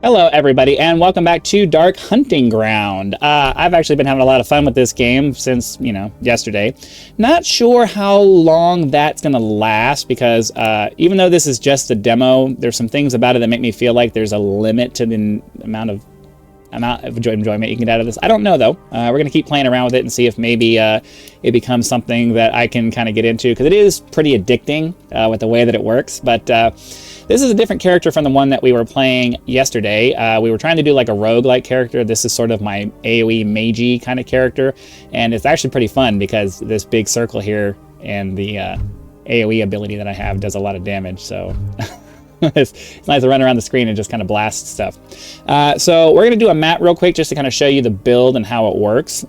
Hello everybody and welcome back to Dark Hunting Ground. I've actually been having a lot of fun with this game since, yesterday. Not sure how long that's going to last because even though this is just a demo, there's some things about it that make me feel like there's a limit to the amount of enjoyment you can get out of this. I don't know though. We're going to keep playing around with it and see if maybe it becomes something that I can kind of get into, because it is pretty addicting with the way that it works. But this is a different character from the one that we were playing yesterday. We were trying to do like a roguelike character. This is sort of my AoE magey kind of character, and it's actually pretty fun because this big circle here and the AoE ability that I have does a lot of damage, so it's nice to run around the screen and just kind of blast stuff. So we're going to do a map real quick just to kind of show you the build and how it works.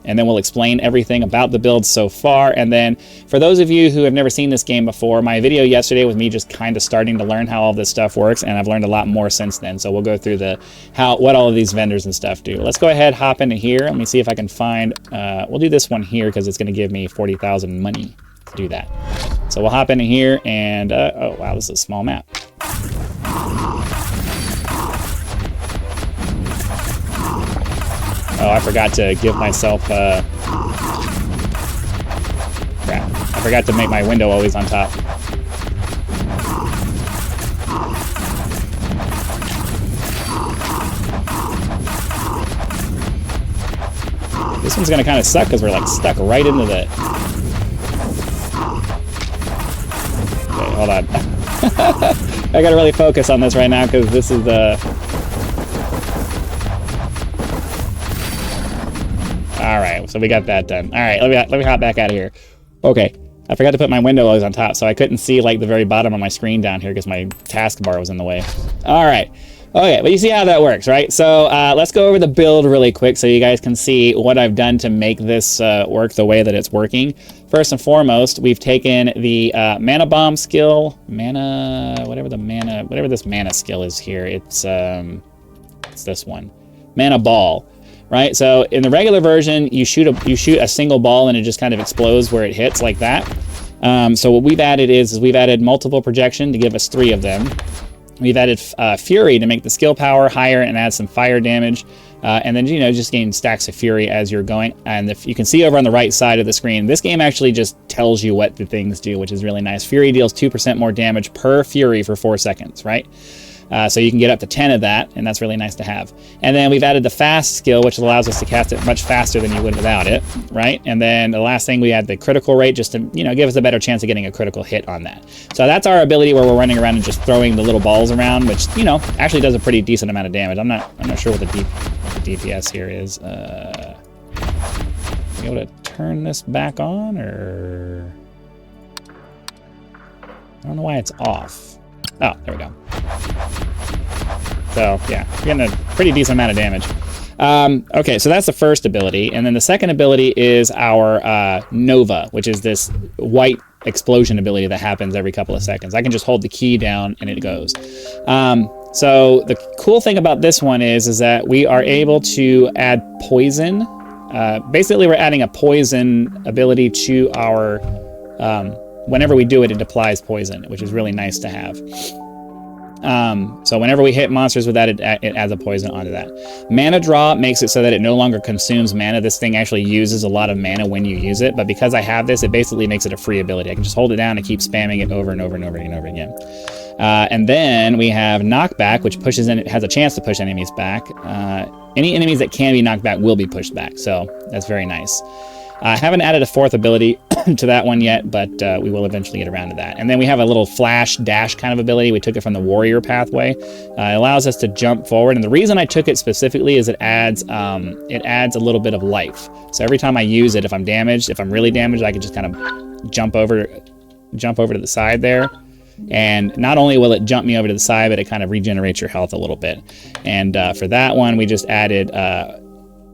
And then we'll explain everything about the build so far. And then for those of you who have never seen this game before, my video yesterday was me just kind of starting to learn how all this stuff works, and I've learned a lot more since then. So we'll go through what all of these vendors and stuff do. Let's go ahead, hop into here. Let me see if I can find, we'll do this one here because it's going to give me 40,000 money to do that. So we'll hop into here and, oh wow, this is a small map. Oh, I forgot to give myself, crap. I forgot to make my window always on top. This one's gonna kind of suck because we're like stuck right into the... Okay, hold on. I gotta really focus on this right now because this is the... Alright, so we got that done. Alright, let me hop back out of here. Okay, I forgot to put my window always on top, so I couldn't see like the very bottom of my screen down here because my taskbar was in the way. Alright, okay, but you see how that works, right? So let's go over the build really quick so you guys can see what I've done to make this work the way that it's working. First and foremost, we've taken the mana bomb skill, whatever this mana skill is here. It's this one, mana ball. Right, so in the regular version, you shoot a single ball and it just kind of explodes where it hits like that. So what we've added is we've added multiple projection to give us 3 of them. We've added Fury to make the skill power higher and add some fire damage. And then, just gain stacks of Fury as you're going. And if you can see over on the right side of the screen, this game actually just tells you what the things do, which is really nice. Fury deals 2% more damage per Fury for 4 seconds, right? So you can get up to 10 of that, and that's really nice to have. And then we've added the fast skill, which allows us to cast it much faster than you would without it, right? And then the last thing, we add the critical rate just to, give us a better chance of getting a critical hit on that. So that's our ability where we're running around and just throwing the little balls around, which, actually does a pretty decent amount of damage. I'm not sure what the DPS here is. Be able to turn this back on, or... I don't know why it's off. Oh, there we go. So, yeah, we're getting a pretty decent amount of damage. Okay, so that's the first ability. And then the second ability is our Nova, which is this white explosion ability that happens every couple of seconds. I can just hold the key down and it goes. So the cool thing about this one is that we are able to add poison. Basically, we're adding a poison ability to our... whenever we do it, it applies poison, which is really nice to have. So whenever we hit monsters with that, it adds a poison onto that. Mana draw makes it so that it no longer consumes mana. This thing actually uses a lot of mana when you use it, but because I have this, it basically makes it a free ability. I can just hold it down and keep spamming it over and over and over and over again. And then we have knockback, which pushes in, it has a chance to push enemies back. Any enemies that can be knocked back will be pushed back, so that's very nice. I haven't added a 4th ability to that one yet, but we will eventually get around to that. And then we have a little flash dash kind of ability. We took it from the warrior pathway. It allows us to jump forward, and the reason I took it specifically is it adds a little bit of life. So every time I use it, if I'm damaged, if I'm really damaged, I can just kind of jump over to the side there. And not only will it jump me over to the side, but it kind of regenerates your health a little bit. And for that one, we just added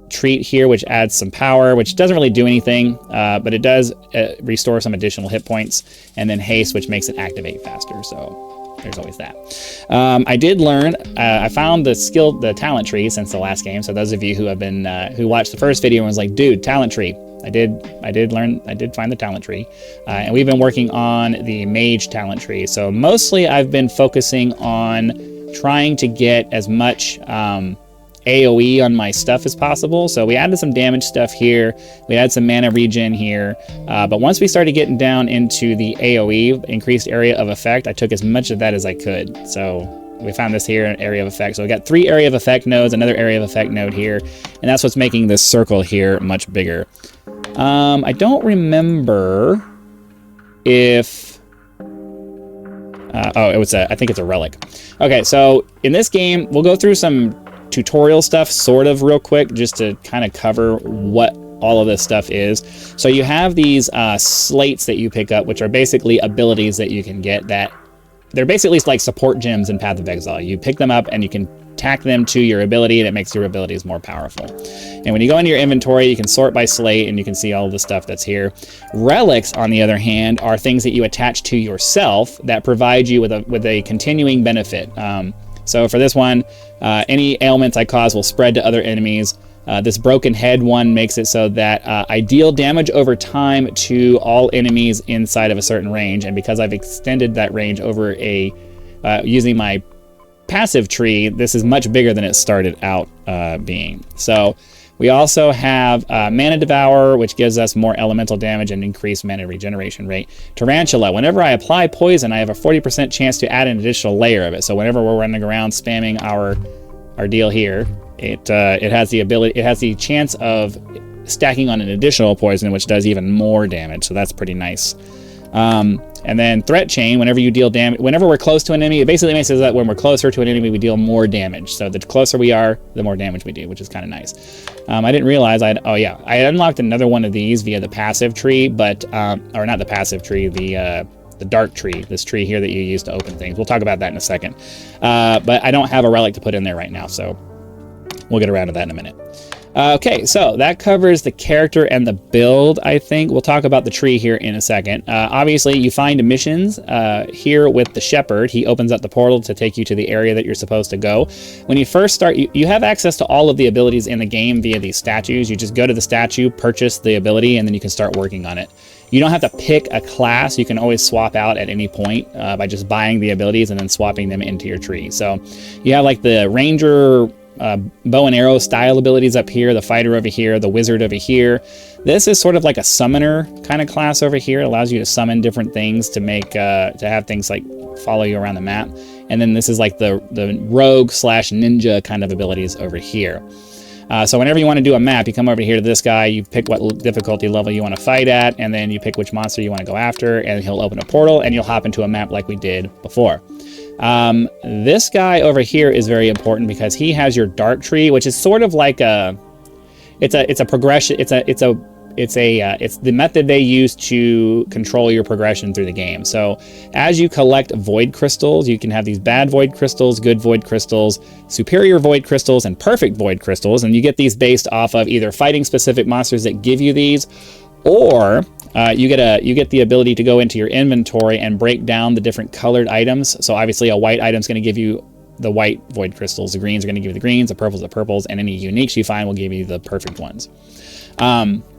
treat here, which adds some power, which doesn't really do anything, but it does restore some additional hit points, and then haste, which makes it activate faster. So there's always that. I did learn, I found the talent tree since the last game. So those of you who have been, who watched the first video and was like, dude, talent tree, I did find the talent tree, and we've been working on the mage talent tree. So mostly I've been focusing on trying to get as much AoE on my stuff as possible. So we added some damage stuff here. We had some mana regen here. But once we started getting down into the AoE, increased area of effect, I took as much of that as I could. So we found this here, an area of effect. So we got 3 area of effect nodes, another area of effect node here. And that's what's making this circle here much bigger. I don't remember if... I think it's a relic. Okay, so in this game, we'll go through some tutorial stuff sort of real quick just to kind of cover what all of this stuff is. So you have these slates that you pick up, which are basically abilities that you can get that they're basically like support gems in Path of Exile. You pick them up and you can tack them to your ability and it makes your abilities more powerful. And when you go into your inventory, you can sort by slate and you can see all of the stuff that's here. Relics, on the other hand, are things that you attach to yourself that provide you with a continuing benefit. So for this one, any ailments I cause will spread to other enemies. This broken head one makes it so that I deal damage over time to all enemies inside of a certain range. And because I've extended that range over using my passive tree, this is much bigger than it started out being. So we also have Mana Devour, which gives us more elemental damage and increased mana regeneration rate. Tarantula, whenever I apply poison, I have a 40% chance to add an additional layer of it. So whenever we're running around spamming our deal here, it has the chance of stacking on an additional poison, which does even more damage. So that's pretty nice. And then Threat Chain, whenever you deal damage, whenever we're close to an enemy, it basically makes it so that when we're closer to an enemy, we deal more damage. So the closer we are, the more damage we do, which is kind of nice. I didn't realize I unlocked another one of these via the passive tree, but, or not the passive tree, the dark tree, this tree here that you use to open things. We'll talk about that in a second. But I don't have a relic to put in there right now, so we'll get around to that in a minute. Okay, so that covers the character and the build, I think. We'll talk about the tree here in a second. Obviously, you find missions here with the shepherd. He opens up the portal to take you to the area that you're supposed to go. When you first start, you have access to all of the abilities in the game via these statues. You just go to the statue, purchase the ability, and then you can start working on it. You don't have to pick a class. You can always swap out at any point by just buying the abilities and then swapping them into your tree. So you have like the ranger, bow and arrow style abilities up here, the fighter over here, the wizard over here. This is sort of like a summoner kind of class over here. It allows you to summon different things to make to have things like follow you around the map. And then this is like the rogue / ninja kind of abilities over here. So whenever you want to do a map, you come over here to this guy, you pick what difficulty level you want to fight at, and then you pick which monster you want to go after, and he'll open a portal, and you'll hop into a map like we did before. This guy over here is very important because he has your dark tree, which is sort of like it's a progression. It's the method they use to control your progression through the game. So as you collect void crystals, you can have these bad void crystals, good void crystals, superior void crystals, and perfect void crystals. And you get these based off of either fighting specific monsters that give you these, or you get the ability to go into your inventory and break down the different colored items. So obviously a white item is going to give you the white void crystals, the greens are going to give you the greens, the purples the purples, and any uniques you find will give you the perfect ones.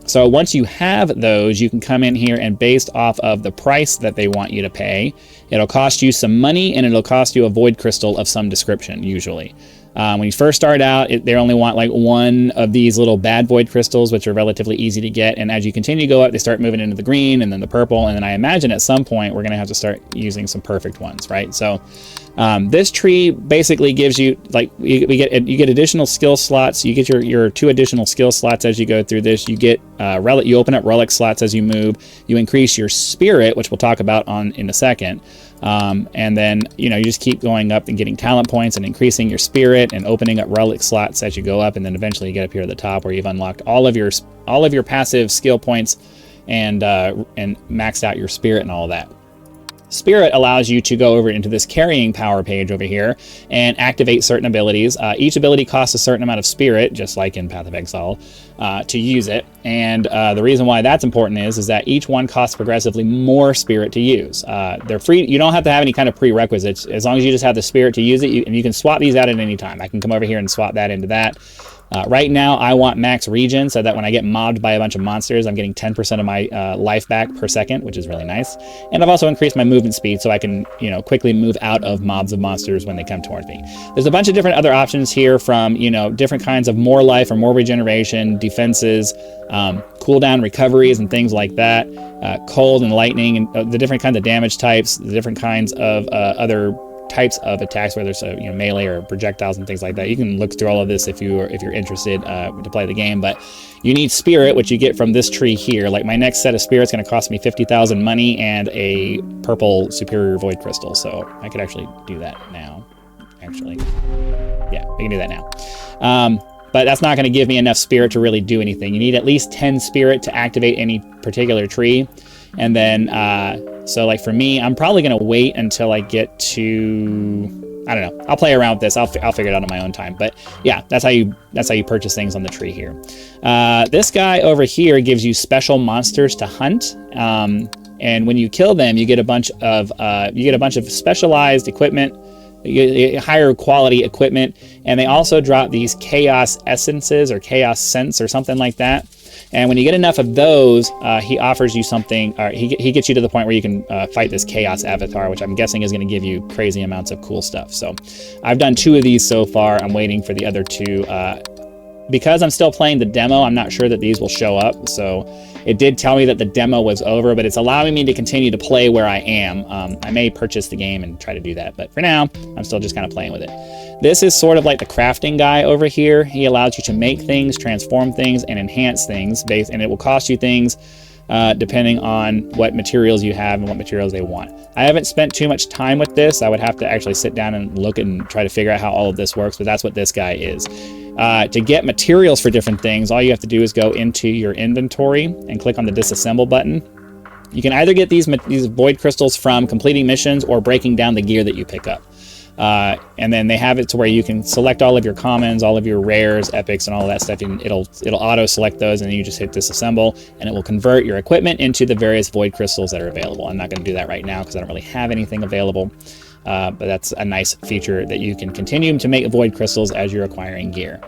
So once you have those, you can come in here and based off of the price that they want you to pay, it'll cost you some money and it'll cost you a void crystal of some description usually. When you first start out, they only want like one of these little bad void crystals, which are relatively easy to get. And as you continue to go up, they start moving into the green and then the purple. And then I imagine at some point, we're going to have to start using some perfect ones, right? So this tree basically gives you, like, you get additional skill slots. You get your 2 additional skill slots as you go through this. You get you open up relic slots as you move. You increase your spirit, which we'll talk about in a second. And then, you just keep going up and getting talent points and increasing your spirit and opening up relic slots as you go up. And then eventually you get up here at the top where you've unlocked all of your passive skill points and maxed out your spirit and all of that. Spirit allows you to go over into this carrying power page over here and activate certain abilities. Each ability costs a certain amount of spirit, just like in Path of Exile, to use it. And the reason why that's important is that each one costs progressively more spirit to use. They're free. You don't have to have any kind of prerequisites. As long as you just have the spirit to use it, and you can swap these out at any time. I can come over here and swap that into that. Right now, I want max regen so that when I get mobbed by a bunch of monsters, I'm getting 10% of my life back per second, which is really nice. And I've also increased my movement speed so I can, you know, quickly move out of mobs of monsters when they come towards me. There's a bunch of different other options here from, you know, different kinds of more life or more regeneration, defenses, cooldown recoveries and things like that, cold and lightning, and the different kinds of damage types, the different kinds of other types of attacks, whether it's you know, melee or projectiles and things like that. You can look through all of this if you're interested to play the game, but you need spirit, which you get from this tree here. Like my next set of spirit's going to cost me 50,000 money and a purple superior void crystal, so I could actually do that now. Actually, yeah, we can do that now. But that's not going to give me enough spirit to really do anything. You need at least 10 spirit to activate any particular tree. And then, so like for me, I'm probably going to wait until I get to, I don't know. I'll play around with this. I'll figure it out on my own time. But yeah, that's how you purchase things on the tree here. This guy over here gives you special monsters to hunt. And when you kill them, you get a bunch of specialized equipment, higher quality equipment, and they also drop these chaos essences or chaos scents or something like that. And when you get enough of those, he offers you something, or he gets you to the point where you can fight this chaos avatar, which I'm guessing is going to give you crazy amounts of cool stuff. So I've done 2 of these so far. I'm waiting for the other 2. Because I'm still playing the demo, I'm not sure that these will show up. So it did tell me that the demo was over, but it's allowing me to continue to play where I am. I may purchase the game and try to do that, but for now, I'm still just kind of playing with it. This is sort of like the crafting guy over here. He allows you to make things, transform things, and enhance things, and it will cost you things depending on what materials you have and what materials they want. I haven't spent too much time with this. I would have to actually sit down and look and try to figure out how all of this works, but that's what this guy is. To get materials for different things, all you have to do is go into your inventory and click on the disassemble button. You can either get these void crystals from completing missions or breaking down the gear that you pick up. And then they have it to where you can select all of your commons, all of your rares, epics, and all of that stuff. And it'll auto select those, and then you just hit disassemble, and it will convert your equipment into the various void crystals that are available. I'm not going to do that right now because I don't really have anything available. But that's a nice feature that you can continue to make void crystals as you're acquiring gear.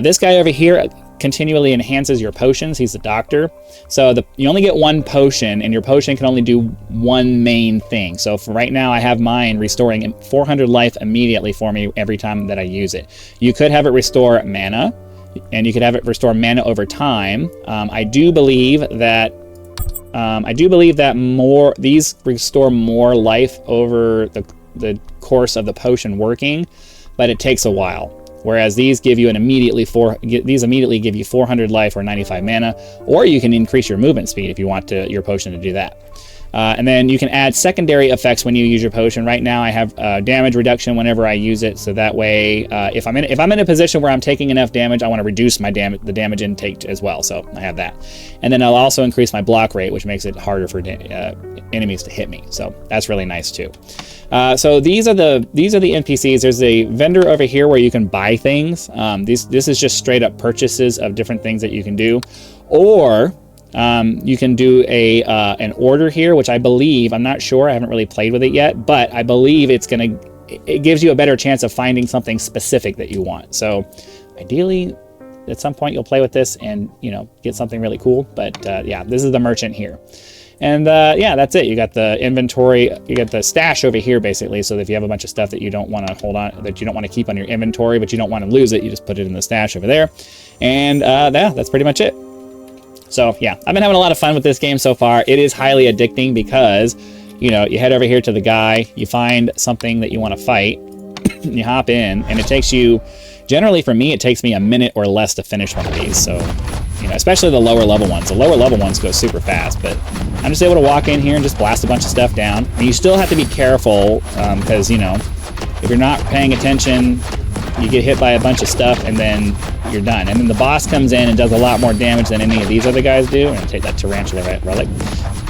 This guy over here continually enhances your potions. He's the doctor. So you only get 1 potion, and your potion can only do 1 main thing. So for right now, I have mine restoring 400 life immediately for me every time that I use it. You could have it restore mana, and you could have it restore mana over time. I do believe that these restore more life over the course of the potion working, but it takes a while. Whereas these give you immediately give you 400 life or 95 mana, or you can increase your movement speed if you want your potion to do that. And then you can add secondary effects when you use your potion. Right now I have damage reduction whenever I use it, so that way if I'm in a position where I'm taking enough damage, I want to reduce the damage intake as well, so I have that. And then I'll also increase my block rate, which makes it harder for enemies to hit me, so that's really nice too. So these are the NPCs. There's a vendor over here where you can buy things. This is just straight up purchases of different things that you can do, or you can do an order here, which I believe, I'm not sure, I haven't really played with it yet, but I believe it gives you a better chance of finding something specific that you want. So ideally, at some point you'll play with this and, you know, get something really cool. But yeah, this is the merchant here. And yeah, that's it. You got the inventory, you got the stash over here basically, so that if you have a bunch of stuff that you don't want to hold on, that you don't want to keep on your inventory, but you don't want to lose it, you just put it in the stash over there. And yeah, that's pretty much it. So yeah, I've been having a lot of fun with this game so far. It is highly addicting because, you know, you head over here to the guy, you find something that you want to fight, you hop in, and it takes you, generally for me, it takes me a minute or less to finish one of these. So, you know, especially the lower level ones. The lower level ones go super fast, but I'm just able to walk in here and just blast a bunch of stuff down. And you still have to be careful because, you know, if you're not paying attention, you get hit by a bunch of stuff and then you're done. And then the boss comes in and does a lot more damage than any of these other guys do. And I'll take that tarantula relic.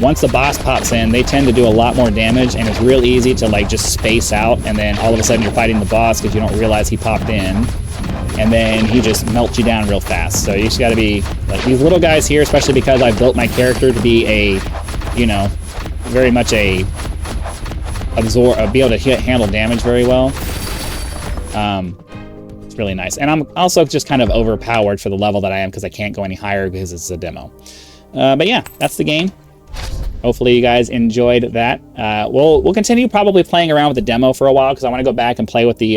Once the boss pops in, they tend to do a lot more damage, and it's real easy to like just space out, and then all of a sudden you're fighting the boss because you don't realize he popped in, and then he just melts you down real fast. So you just got to be like these little guys here, especially because I built my character to be a, you know, very much a be able to handle damage very well. It's really nice. And I'm also just kind of overpowered for the level that I am because I can't go any higher because it's a demo. But yeah, that's the game. Hopefully you guys enjoyed that. We'll continue probably playing around with the demo for a while because I want to go back and play with the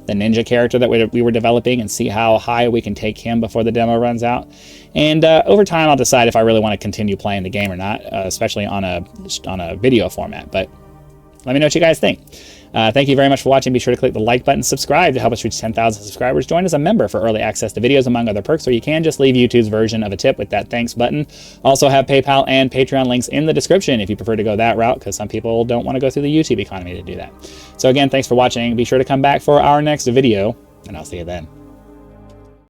ninja character that we were developing and see how high we can take him before the demo runs out. And over time, I'll decide if I really want to continue playing the game or not, especially on a video format. But let me know what you guys think. Thank you very much for watching. Be sure to click the like button, subscribe to help us reach 10,000 subscribers. Join as a member for early access to videos, among other perks, or you can just leave YouTube's version of a tip with that thanks button. Also have PayPal and Patreon links in the description if you prefer to go that route, because some people don't want to go through the YouTube economy to do that. So again, thanks for watching. Be sure to come back for our next video, and I'll see you then.